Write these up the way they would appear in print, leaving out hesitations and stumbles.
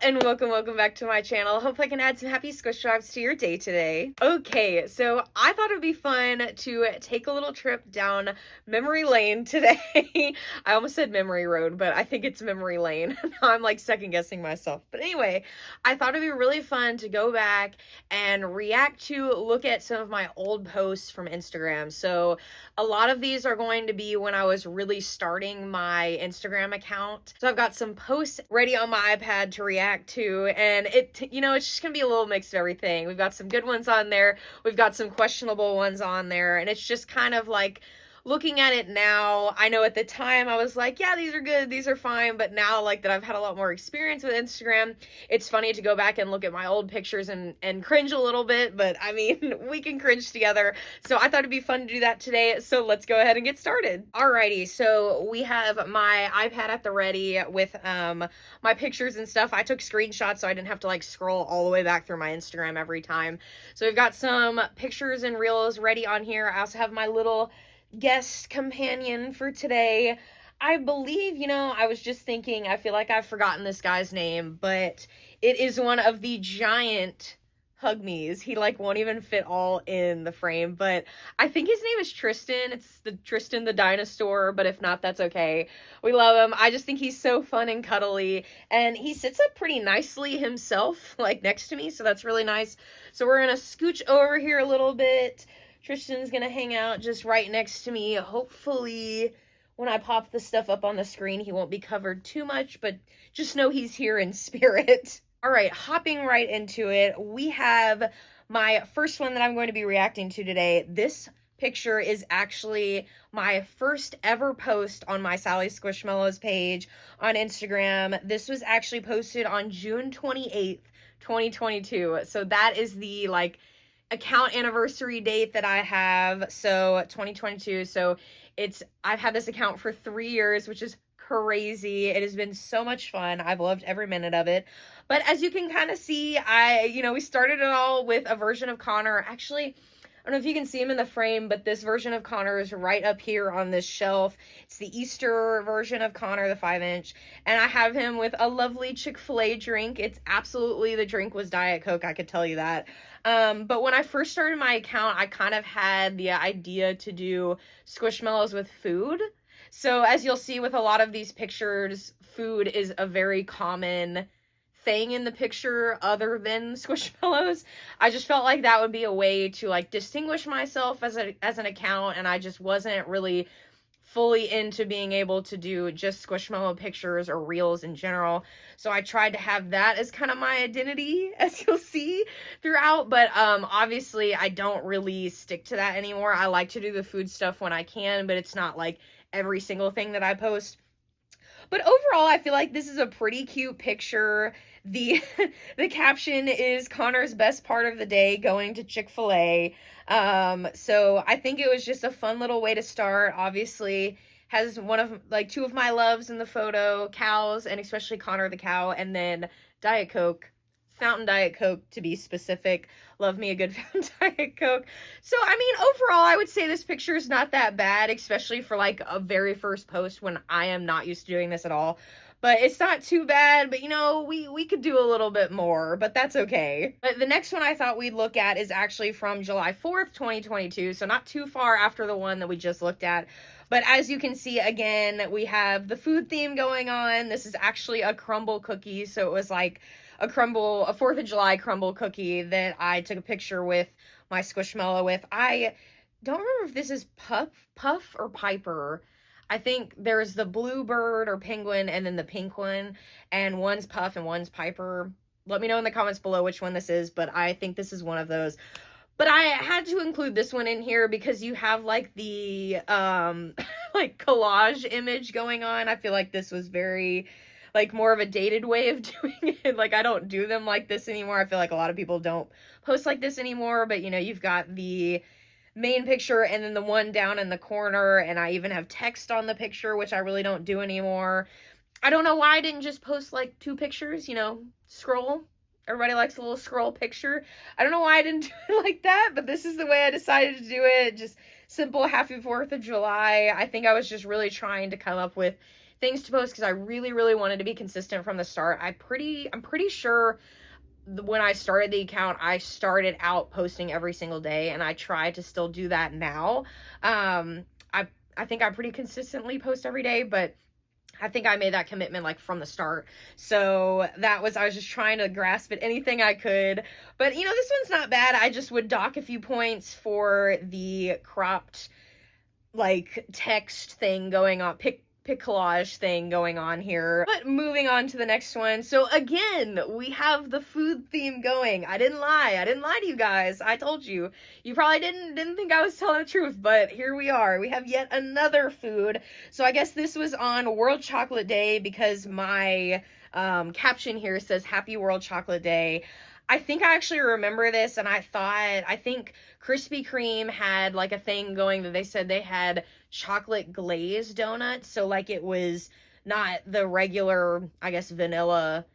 and welcome back to my channel. Hope I can add some happy squish vibes to your day today. Okay, so I thought it'd be fun to take a little trip down memory lane today. I almost said memory road, but I think it's memory lane. Now I'm like second guessing myself. But anyway, I thought it'd be really fun to go back and look at some of my old posts from Instagram. So a lot of these are going to be when I was really starting my Instagram account. So I've got some posts ready on my iPad to react to, and it's just gonna be a little mix of everything. We've got some good ones on there, we've got some questionable ones on there, and it's just kind of like looking at it now. I know at the time I was like, yeah, these are good, these are fine, but now, like, that I've had a lot more experience with Instagram, it's funny to go back and look at my old pictures and cringe a little bit, but I mean, we can cringe together. So I thought it'd be fun to do that today, so let's go ahead and get started. Alrighty, so we have my iPad at the ready with my pictures and stuff. I took screenshots so I didn't have to like scroll all the way back through my Instagram every time. So we've got some pictures and reels ready on here. I also have my little guest companion for today. I believe, I was just thinking, I feel like I've forgotten this guy's name, but it is one of the giant hug me's. He like won't even fit all in the frame, but I think his name is Tristan. It's the Tristan the dinosaur, but if not, that's okay. We love him. I just think he's so fun and cuddly, and he sits up pretty nicely himself, like next to me, so that's really nice. So we're gonna scooch over here a little bit. Tristan's gonna hang out just right next to me. Hopefully, when I pop the stuff up on the screen, he won't be covered too much, but just know he's here in spirit. All right, hopping right into it, we have my first one that I'm going to be reacting to today. This picture is actually my first ever post on my Sally Squishmallows page on Instagram. This was actually posted on June 28th, 2022. So that is the account anniversary date that I have. So 2022. So I've had this account for 3 years, which is crazy. It has been so much fun. I've loved every minute of it. But as you can kind of see, we started it all with a version of Connor. Actually, I don't know if you can see him in the frame, but this version of Connor is right up here on this shelf. It's the Easter version of Connor, the 5-inch. And I have him with a lovely Chick-fil-A drink. It's absolutely, the drink was Diet Coke, I could tell you that. But when I first started my account, I kind of had the idea to do Squishmallows with food. So as you'll see with a lot of these pictures, food is a very common thing in the picture other than Squishmallows. I just felt like that would be a way to like distinguish myself as an account, and I just wasn't really fully into being able to do just Squishmallow pictures or reels in general. So I tried to have that as kind of my identity, as you'll see throughout, but obviously I don't really stick to that anymore. I like to do the food stuff when I can, but it's not like every single thing that I post. But overall, I feel like this is a pretty cute picture. The caption is Connor's best part of the day, going to Chick-fil-A. So I think it was just a fun little way to start. Obviously, has two of my loves in the photo, cows, and especially Connor the cow, and then Diet Coke. Fountain Diet Coke, to be specific. Love me a good Fountain Diet Coke. So, I mean, overall, I would say this picture is not that bad, especially for, like, a very first post when I am not used to doing this at all. But it's not too bad, but, we could do a little bit more, but that's okay. But the next one I thought we'd look at is actually from July 4th, 2022, so not too far after the one that we just looked at. But as you can see, again, we have the food theme going on. This is actually a crumble cookie, so it was like a 4th of July crumble cookie that I took a picture with my Squishmallow with. I don't remember if this is Puff or Piper. I think there's the bluebird or penguin and then the pink one, and one's Puff and one's Piper. Let me know in the comments below which one this is, but I think this is one of those. But I had to include this one in here because you have like the like collage image going on. I feel like this was very more of a dated way of doing it. Like, I don't do them like this anymore. I feel like a lot of people don't post like this anymore, but you've got the main picture and then the one down in the corner, and I even have text on the picture, which I really don't do anymore. I don't know why I didn't just post like 2 pictures, scroll. Everybody likes a little scroll picture. I don't know why I didn't do it like that, but this is the way I decided to do it. Just simple, happy 4th of July. I think I was just really trying to come up with things to post because I really, really wanted to be consistent from the start. I'm pretty sure when I started the account, I started out posting every single day, and I try to still do that now. I think I pretty consistently post every day, but I think I made that commitment like from the start. So I was just trying to grasp at anything I could. But this one's not bad. I just would dock a few points for the cropped like text thing going on, pic collage thing going on here. But moving on to the next one. So again, we have the food theme going. I didn't lie to you guys. I told you. You probably didn't think I was telling the truth, but here we are. We have yet another food. So I guess this was on World Chocolate Day because my caption here says Happy World Chocolate Day. I think I actually remember this, and I think Krispy Kreme had like a thing going that they said they had chocolate glazed donuts. So like it was not the regular, I guess, vanilla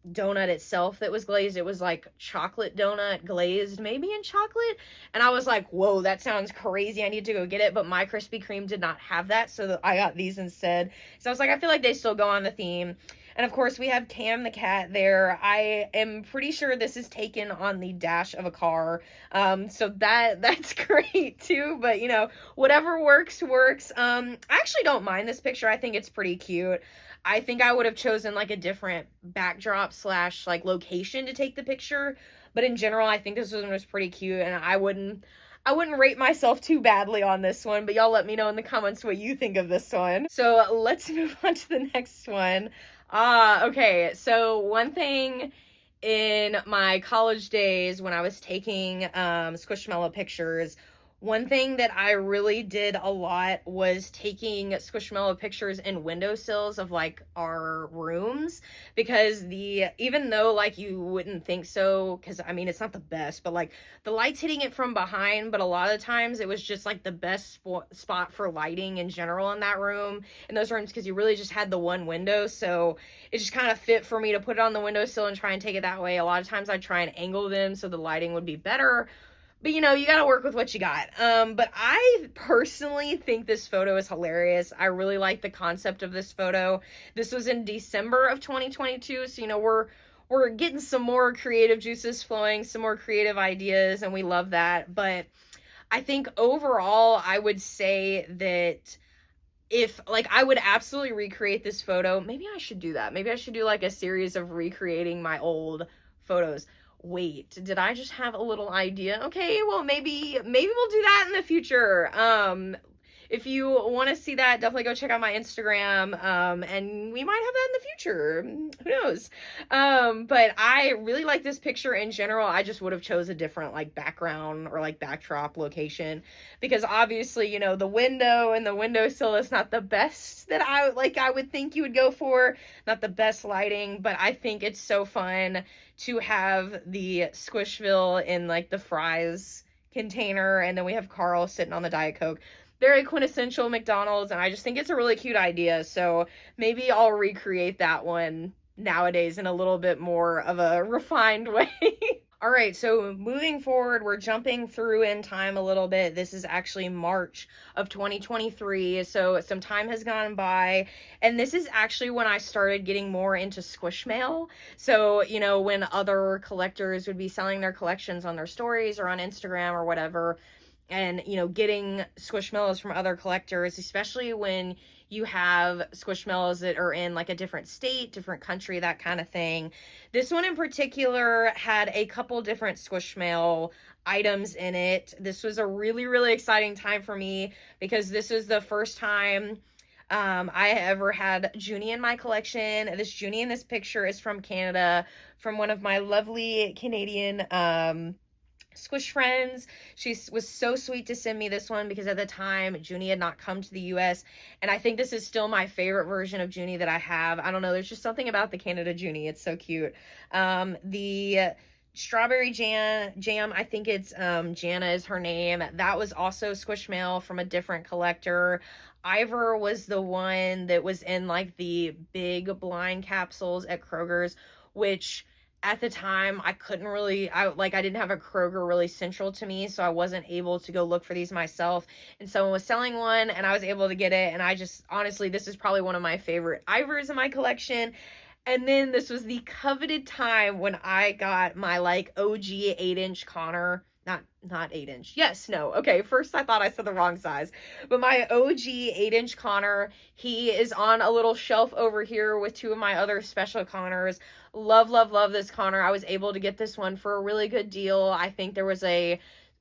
donut itself that was glazed. It was like chocolate donut glazed, maybe in chocolate. And I was like, whoa, that sounds crazy. I need to go get it. But my Krispy Kreme did not have that, so I got these instead. So I was like, I feel like they still go on the theme. And of course, we have Tam the cat there. I am pretty sure this is taken on the dash of a car. So that's great too. But whatever works. I actually don't mind this picture. I think it's pretty cute. I think I would have chosen like a different backdrop / like location to take the picture. But in general, I think this one was pretty cute, and I wouldn't rate myself too badly on this one, but y'all let me know in the comments what you think of this one. So let's move on to the next one. Okay, so one thing in my college days when I was taking Squishmallow pictures, one thing that I really did a lot was taking Squishmallow pictures in windowsills of like our rooms, because even though like you wouldn't think so, because I mean it's not the best, but like the light's hitting it from behind, but a lot of times it was just like the best spot for lighting in general in that room, in those rooms, because you really just had the one window, so it just kind of fit for me to put it on the windowsill and try and take it that way. A lot of times I'd try and angle them so the lighting would be better. But you gotta work with what you got. But I personally think this photo is hilarious. I really like the concept of this photo. This was in December of 2022, so we're getting some more creative juices flowing, some more creative ideas, and we love that. But I think overall, I would say that if like I would absolutely recreate this photo. Maybe I should do that. Maybe I should do like a series of recreating my old photos. Wait, did I just have a little idea? Okay, well, maybe we'll do that in the future. If you want to see that, definitely go check out my Instagram, and we might have that in the future. Who knows? But I really like this picture in general. I just would have chose a different like background or like backdrop location, because obviously, the window and the windowsill is not the best that I would think you would go for, not the best lighting, but I think it's so fun to have the Squishville in like the fries container, and then we have Carl sitting on the Diet Coke. Very quintessential McDonald's, and I just think it's a really cute idea. So maybe I'll recreate that one nowadays in a little bit more of a refined way. All right, so moving forward, we're jumping through in time a little bit. This is actually March of 2023, so some time has gone by, and this is actually when I started getting more into Squishmail. So, when other collectors would be selling their collections on their stories or on Instagram or whatever, and getting Squishmallows from other collectors, especially when you have Squishmallows that are in like a different state, different country, that kind of thing. This one in particular had a couple different Squishmallow items in it. This was a really, really exciting time for me, because this is the first time I ever had Junie in my collection. This Junie in this picture is from Canada, from one of my lovely Canadian Squish friends. She was so sweet to send me this one, because at the time Junie had not come to the US, and I think this is still my favorite version of Junie that I have. I don't know, there's just something about the Canada Junie. It's so cute. The strawberry jam, I think it's Jana is her name. That was also Squishmail from a different collector. Ivor was the one that was in like the big blind capsules at Kroger's, which at the time I couldn't really, I didn't have a Kroger really central to me, so I wasn't able to go look for these myself, and someone was selling one and I was able to get it, and I just honestly, this is probably one of my favorite Ivors in my collection. And then this was the coveted time when I got my like OG 8-inch Connor. Not 8-inch. Yes, no. Okay, first I thought I said the wrong size. But my OG 8-inch Connor, he is on a little shelf over here with two of my other special Connors. Love, love, love this Connor. I was able to get this one for a really good deal. I think there was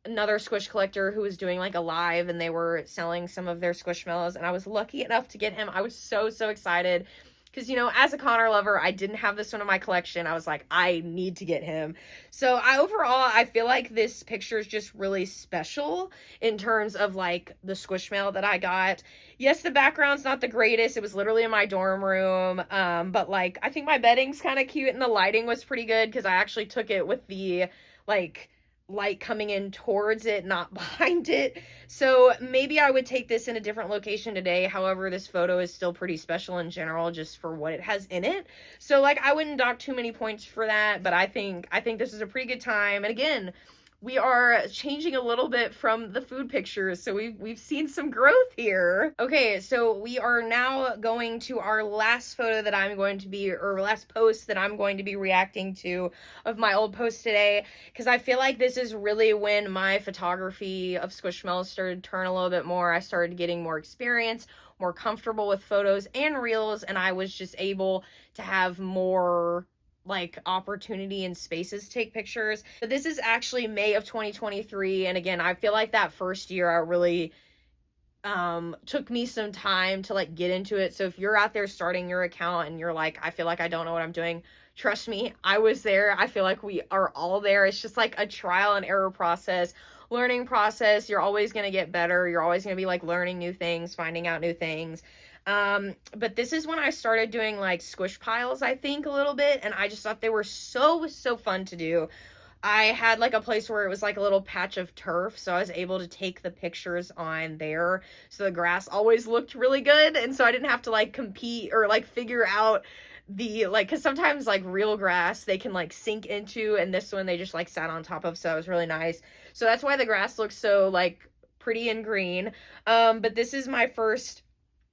another Squish collector who was doing like a live, and they were selling some of their Squishmallows, and I was lucky enough to get him. I was so, so excited. Because, you know, as a Connor lover, I didn't have this one in my collection. I was like, I need to get him. So I feel like this picture is just really special in terms of like the Squishmallow that I got. Yes, the background's not the greatest. It was literally in my dorm room. But like, I think my bedding's kind of cute and the lighting was pretty good because I actually took it with the like light coming in towards it, not behind it. So maybe I would take this in a different location today. However, this photo is still pretty special in general just for what it has in it. So like, I wouldn't dock too many points for that, but I think this is a pretty good time. And again, we are changing a little bit from the food pictures, so we've seen some growth here. Okay, so we are now going to our last photo that I'm going to be, or last post that I'm going to be reacting to of my old post today, because I feel like this is really when my photography of Squishmallows started to turn a little bit more. I started getting more experience, more comfortable with photos and reels, and I was just able to have more like opportunity and spaces to take pictures. But this is actually May of 2023, and again, I feel like that first year I really took me some time to like get into it. So if you're out there starting your account and you're like, I feel like I don't know what I'm doing, trust me, I was there. I feel like we are all there. It's just like a trial and error process, learning process. You're always going to get better. You're always going to be like learning new things, finding out new things. But this is when I started doing like squish piles, I think, a little bit, and I just thought they were so, so fun to do. I had like a place where it was like a little patch of turf, so I was able to take the pictures on there, so the grass always looked really good, and so I didn't have to like compete or like figure out the like, because sometimes like real grass they can like sink into, and this one they just like sat on top of, so it was really nice. So that's why the grass looks so like pretty and green. But this is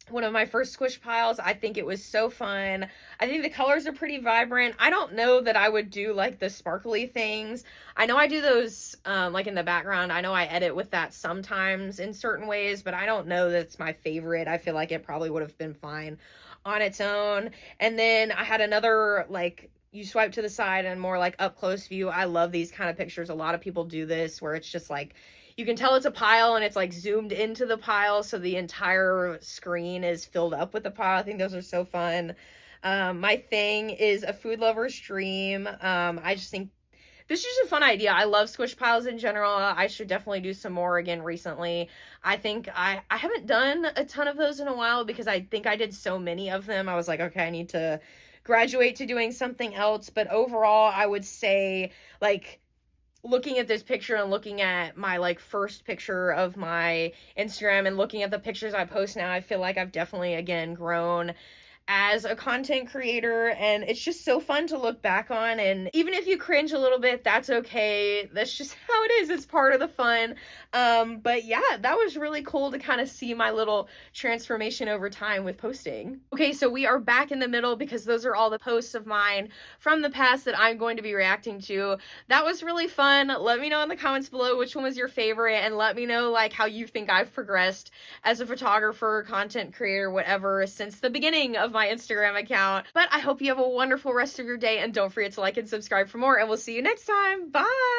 one of my first squish piles. I think it was so fun. I think the colors are pretty vibrant. I don't know that I would do like the sparkly things. I know I do those like in the background. I know I edit with that sometimes in certain ways, but I don't know that's my favorite. I feel like it probably would have been fine on its own. And then I had another like, you swipe to the side and more like up close view. I love these kind of pictures. A lot of people do this where it's just like, you can tell it's a pile and it's like zoomed into the pile, so the entire screen is filled up with the pile. I think those are so fun. My thing is a food lover's dream. I just think this is just a fun idea. I love squish piles in general. I should definitely do some more again recently. I think I haven't done a ton of those in a while because I think I did so many of them. I was like, okay, I need to graduate to doing something else. But overall, I would say like, looking at this picture and looking at my like first picture of my Instagram and looking at the pictures I post now, I feel like I've definitely again grown as a content creator, and it's just so fun to look back on. And even if you cringe a little bit, that's okay. That's just how it is. It's part of the fun. But yeah, that was really cool to kind of see my little transformation over time with posting. Okay, so we are back in the middle because those are all the posts of mine from the past that I'm going to be reacting to. That was really fun. Let me know in the comments below which one was your favorite, and let me know like how you think I've progressed as a photographer, content creator, whatever, since the beginning of my Instagram account. But I hope you have a wonderful rest of your day, and don't forget to like and subscribe for more, and we'll see you next time. Bye!